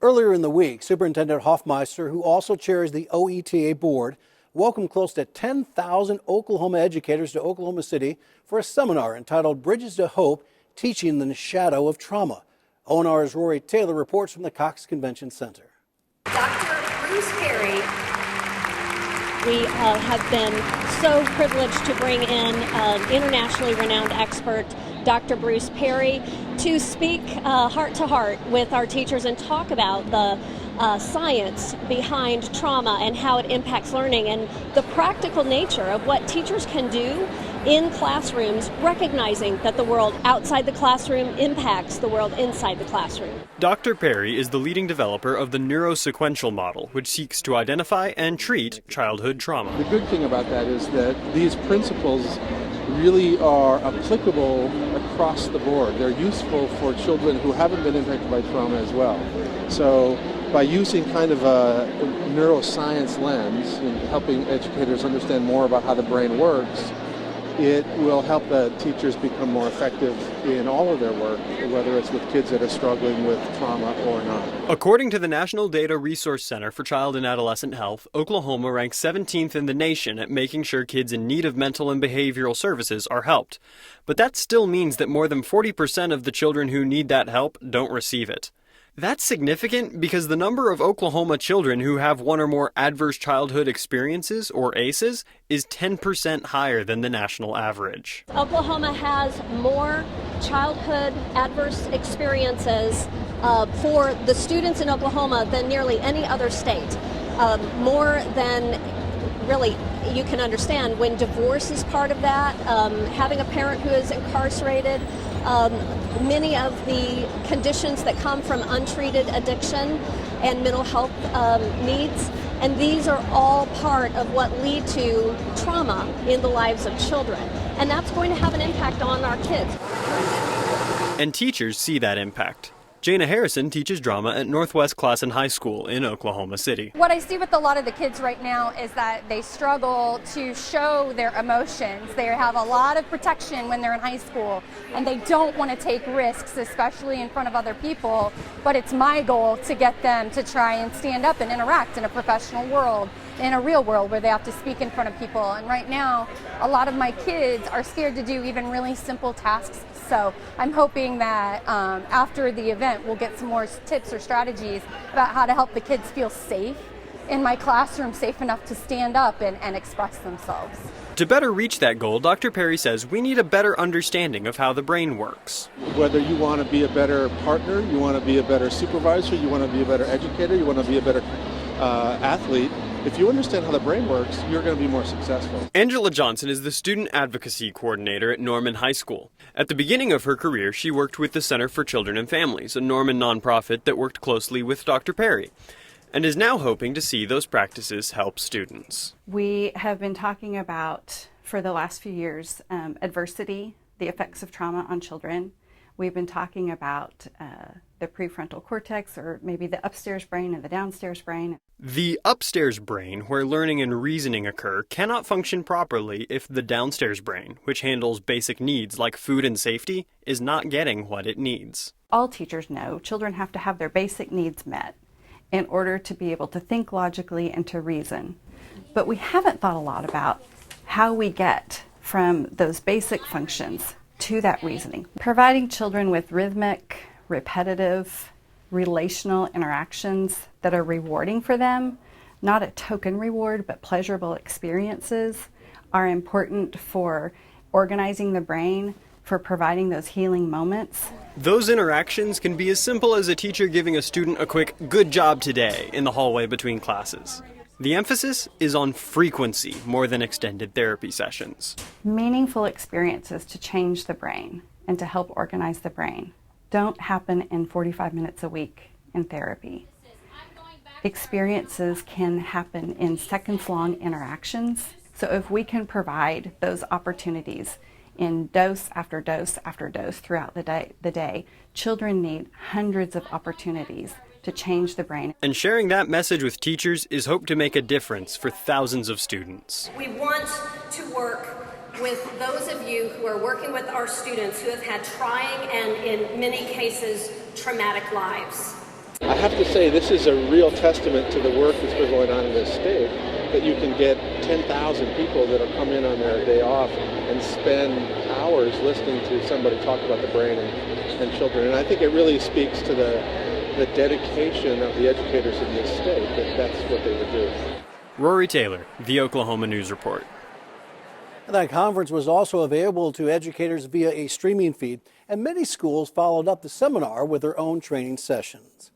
Earlier in the week, Superintendent Hoffmeister, who also chairs the OETA board, welcomed close to 10,000 Oklahoma educators to Oklahoma City for a seminar entitled Bridges to Hope, Teaching in the Shadow of Trauma. ONR's Rory Taylor reports from the Cox Convention Center. Dr. Bruce Perry. We have been so privileged to bring in internationally renowned expert, Dr. Bruce Perry, to speak heart to heart with our teachers and talk about the science behind trauma and how it impacts learning and the practical nature of what teachers can do in classrooms, recognizing that the world outside the classroom impacts the world inside the classroom. Dr. Perry is the leading developer of the neurosequential model, which seeks to identify and treat childhood trauma. The good thing about that is that these principles really are applicable across the board. They're useful for children who haven't been impacted by trauma as well. So by using kind of a neuroscience lens and helping educators understand more about how the brain works, it will help the teachers become more effective in all of their work, whether it's with kids that are struggling with trauma or not. According to the National Data Resource Center for Child and Adolescent Health, Oklahoma ranks 17th in the nation at making sure kids in need of mental and behavioral services are helped. But that still means that more than 40% of the children who need that help don't receive it. That's significant because the number of Oklahoma children who have one or more adverse childhood experiences, or ACEs, is 10% higher than the national average. Oklahoma has more childhood adverse experiences for the students in Oklahoma than nearly any other state. More than really you can understand. When divorce is part of that, having a parent who is incarcerated, many of the conditions that come from untreated addiction and mental health needs, and these are all part of what lead to trauma in the lives of children. And that's going to have an impact on our kids. And teachers see that impact. Jana Harrison teaches drama at Northwest Classen High School in Oklahoma City. What I see with a lot of the kids right now is that they struggle to show their emotions. They have a lot of protection when they're in high school, and they don't want to take risks, especially in front of other people. But it's my goal to get them to try and stand up and interact in a professional world, in a real world where they have to speak in front of people. And right now, a lot of my kids are scared to do even really simple tasks. So I'm hoping that after the event, we'll get some more tips or strategies about how to help the kids feel safe in my classroom, safe enough to stand up and express themselves. To better reach that goal, Dr. Perry says we need a better understanding of how the brain works. Whether you want to be a better partner, you want to be a better supervisor, you want to be a better educator, you want to be a better athlete, if you understand how the brain works, you're going to be more successful. Angela Johnson is the student advocacy coordinator at Norman High School. At the beginning of her career, she worked with the Center for Children and Families, a Norman nonprofit that worked closely with Dr. Perry, and is now hoping to see those practices help students. We have been talking about, for the last few years, adversity, the effects of trauma on children. We've been talking about the prefrontal cortex, or maybe the upstairs brain and the downstairs brain. The upstairs brain, where learning and reasoning occur, cannot function properly if the downstairs brain, which handles basic needs like food and safety, is not getting what it needs. All teachers know children have to have their basic needs met in order to be able to think logically and to reason. But we haven't thought a lot about how we get from those basic functions to that reasoning. Providing children with rhythmic, repetitive, relational interactions that are rewarding for them, not a token reward, but pleasurable experiences, are important for organizing the brain, for providing those healing moments. Those interactions can be as simple as a teacher giving a student a quick "good job today" in the hallway between classes. The emphasis is on frequency more than extended therapy sessions. Meaningful experiences to change the brain and to help organize the brain don't happen in 45 minutes a week in therapy. Experiences can happen in seconds-long interactions. So if we can provide those opportunities in dose after dose after dose throughout the day, children need hundreds of opportunities to change the brain. And sharing that message with teachers is hoped to make a difference for thousands of students. We want to work with those of you who are working with our students who have had trying and, in many cases, traumatic lives. I have to say this is a real testament to the work that's been going on in this state, that you can get 10,000 people that'll come in on their day off and spend hours listening to somebody talk about the brain and children. And I think it really speaks to the dedication of the educators in this state, that that's what they would do. Rory Taylor, The Oklahoma News Report. And that conference was also available to educators via a streaming feed, and many schools followed up the seminar with their own training sessions.